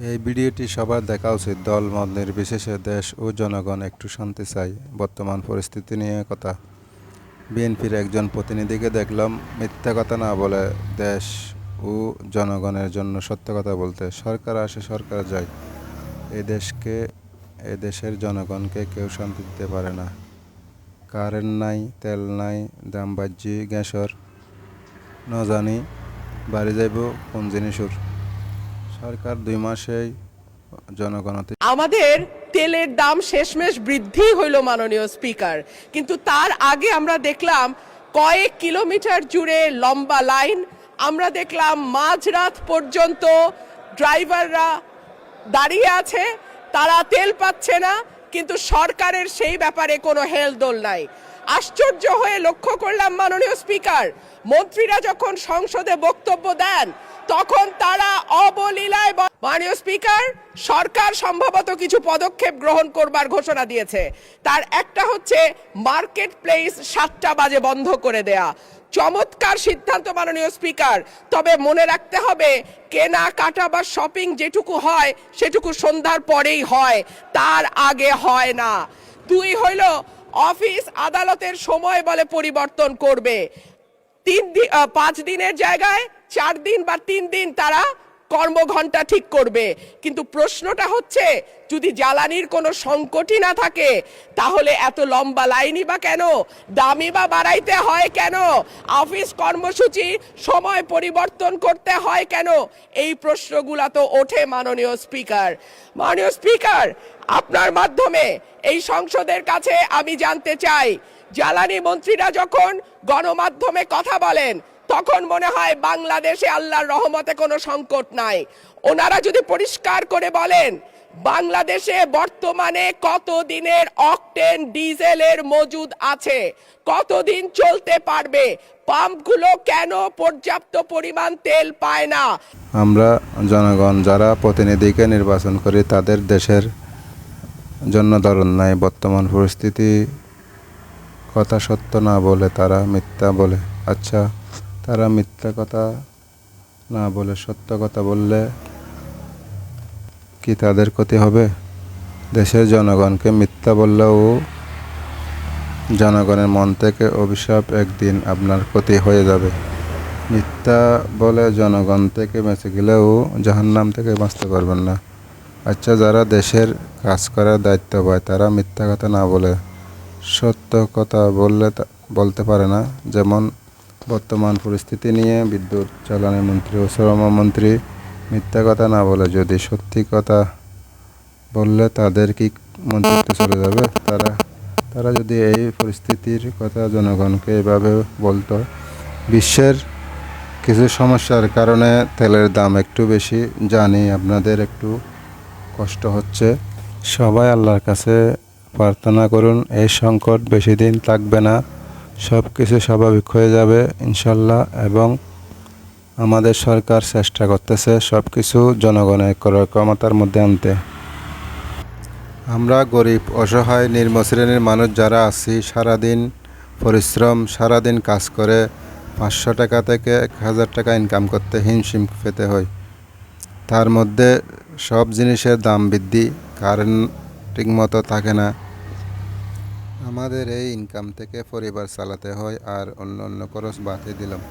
এই ভিডিওটি সবার দেখা উচিত। দল মত নির্বিশেষে দেশ ও জনগণ একটু শান্তি চাই। বর্তমান পরিস্থিতি নিয়ে কথা। বিএনপির একজন প্রতিনিধিকে দেখলাম মিথ্যা কথা না বলে দেশ ও জনগণের জন্য সত্য কথা বলতে। সরকার আসে সরকার যায়, এই দেশের জনগণকে কেউ শান্তি দিতে পারে না। কারেন্ট নাই, তেল নাই, দাম বাড়ছি গ্যাসর, ন জানি বাড়ি যাইব কোন জিনিসের। সরকার 2 মাসেই জনগণতে আমাদের তেলের দাম শেষমেশ বৃদ্ধি হইল মাননীয় স্পিকার, কিন্তু তার আগে আমরা দেখলাম কয়েক কিলোমিটার জুড়ে লম্বা লাইন। আমরা দেখলাম মাঝরাত পর্যন্ত ড্রাইভাররা দাঁড়িয়ে আছে, তারা তেল পাচ্ছে না, কিন্তু সরকারের সেই ব্যাপারে কোনো হেলদোল নাই। আশ্চর্য হয়ে লক্ষ্য করলাম মাননীয় স্পিকার, মন্ত্রীরা যখন সংসদে বক্তব্য দেন তখন তারা অবলীলায় মাননীয় স্পিকার, সরকার সম্ভবত কিছু পদক্ষেপ গ্রহণ করবার ঘোষণা দিয়েছে। তার একটা হচ্ছে মার্কেট প্লেস 7টা বাজে বন্ধ করে দেয়া। চমৎকার সিদ্ধান্ত মাননীয় স্পিকার, তবে মনে রাখতে হবে কেনা কাটা বা শপিং যেটুকু হয় সেটুকু সন্ধ্যার পরেই হয়, তার আগে হয় না। 2 হইল অফিস আদালতের সময় বলে পরিবর্তন করবে। 5 দিনের জায়গায় 4 দিন বা 3 দিন তারা কর্মঘণ্টা ঠিক করবে। কিন্তু প্রশ্নটা হচ্ছে, যদি জ্বালানির কোনো সংকটই না থাকে তাহলে এত লম্বা লাইনই বা কেন, দামই বা বাড়াইতে হয় কেন, অফিস কর্মসূচি সময় পরিবর্তন করতে হয় কেন? এই প্রশ্নগুলো তো ওঠে মাননীয় স্পিকার। মাননীয় স্পিকার, আপনার মাধ্যমে এই সংসদের কাছে আমি জানতে চাই, জ্বালানি মন্ত্রীরা যখন গণমাধ্যমে কথা বলেন তখন মনে হয় বাংলাদেশে আল্লাহর রহমতে কোনো সংকট নাই। ওনারা যদি পরিষ্কার করে বলেন বাংলাদেশে বর্তমানে কত দিনের অকটেন ডিজেলের মজুদ আছে, কতদিন চলতে পারবে, পাম্পগুলো কেন পর্যাপ্ত পরিমাণ তেল পায় না। আমরা জনগণ যারা প্রতিনিধিকে নির্বাচন করি তাদের দেশের জন্য দরদ নাই। বর্তমান পরিস্থিতি কথা সত্য না বলে তারা মিথ্যা বলে। আচ্ছা, তারা মিথ্যা কথা না বলে সত্য কথা বললে কি তাদের ক্ষতি হবে? দেশের জনগণকে মিথ্যা বললেও জনগণের মন থেকে অভিশাপ, একদিন আপনার ক্ষতি হয়ে যাবে। মিথ্যা বলে জনগণ থেকে বেঁচে গেলেও জাহান্নাম থেকে বাঁচতে পারবেন না। আচ্ছা, যারা দেশের কাজ করার দায়িত্ব পায় তারা মিথ্যা কথা না বলে সত্য কথা বলতে পারে না। যেমন বর্তমান পরিস্থিতি নিয়ে বিদ্যুৎ জ্বালানি মন্ত্রী ও শ্রমমন্ত্রী মিথ্যা কথা না বলে যদি সত্যি কথা বললে তাদের কি মন্ত্রিত্ব চলে যাবে? তারা যদি এই পরিস্থিতির কথা জনগণকে এভাবে বলতো, বিশ্বের কিছু সমস্যার কারণে তেলের দাম একটু বেশি, জানি আপনাদের একটু কষ্ট হচ্ছে। সবাই আল্লাহর কাছে প্রার্থনা করুন এই সংকট বেশি দিন থাকবে না, সব কিছু স্বাভাবিক হয়ে যাবে ইনশাল্লাহ। এবং আমাদের সরকার চেষ্টা করতেছে সব কিছু জনগণের ক্রয় ক্ষমতার মধ্যে আনতে। আমরা গরিব অসহায় নিম্ন শ্রেণীর মানুষ যারা আছি, সারাদিন পরিশ্রম, সারাদিন কাজ করে 500 টাকা থেকে 1000 টাকা ইনকাম করতে হিমশিম পেতে হয়। তার মধ্যে সব জিনিসের দাম বৃদ্ধি, কারেন্ট ঠিকমতো থাকে না। আমাদের এই ইনকাম থেকে পরিবার চালাতে হয়, আর অন্য খরচ বাদই দিলাম।